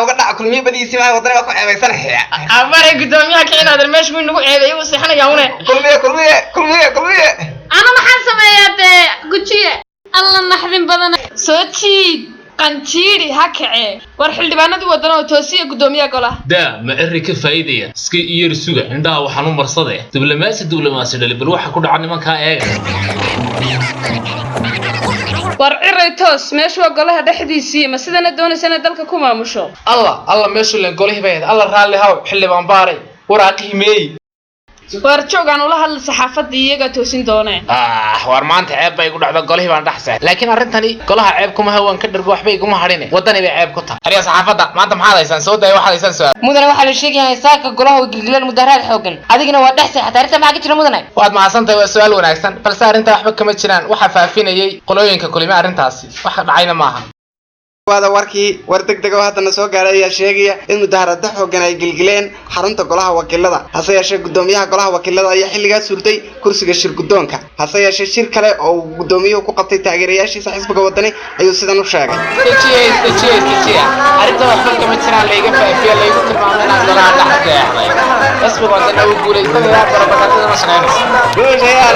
وقطع كل مية بدي يسمع وطني وقع عيبيسنه أمري قدوميها كأنه هذا المش من نقول عيبي وصحنا يومنا كل مية أنا ما حاسة ما يدي قتشي الله نحذن بدنا سوتشي قنشيري هكعي ورحل دبانا دو ودنا وتوسية قدوميها قوله دا ما إري كفايدية سكي إير سوغا عندها وحنو مرصدة دبلوماسي اللي بالوحة كل عني ما كان إيه warcirey toos meeshu waa golaha dhexdiisii ma sidana doonaysan dalka ku maamusho الله meeshu leen golihii bayd alla raali haw xilli baan baaray waraaqii meey war joogan ula hadal saxaafada iyaga toosin dooneen war maanta ceeb bay ku dhacdo golihii baan dhaxsay laakiin arintani golaha ceeb kuma hawan ka dhargo waxbay kuma hadhine wadani bay ceeb ku tahay ariya saxaafada maanta maxaad haysan soo day waxa haysan su'aal mudane waxa la sheegay saaka golaha gilgilan mudaharaad xoogan adigina waa dhaxsay xataa arinta maxaa ka jira mudane waad maasantahay waa su'aal wanaagsan balse arinta waxba kama jiraan waxa faafinayay qolooyinka kulima arintaasi waxa dhacayna maaha هذا وركي وردك دقوا هذا النسوق على يا شيخي إنه دهر الدحو كان يقلقلين حرمت قلها وكيلة هسا يا شيخ قدوميها قلها وكيلة أي حل جات سلطي كرسي الشر قدومك هسا يا شيخ شركة أو قدوميه وقبض التاجر يا شيخ صاحب بقوتني أيوة سيدنا وشاق تشي عرفت وحبك كم ترى اللي يقف في اللي يقول تمام أنا أقدر على حد يعني بس بقولنا ويقول يقول يا برا بقى تنا مسنين وطني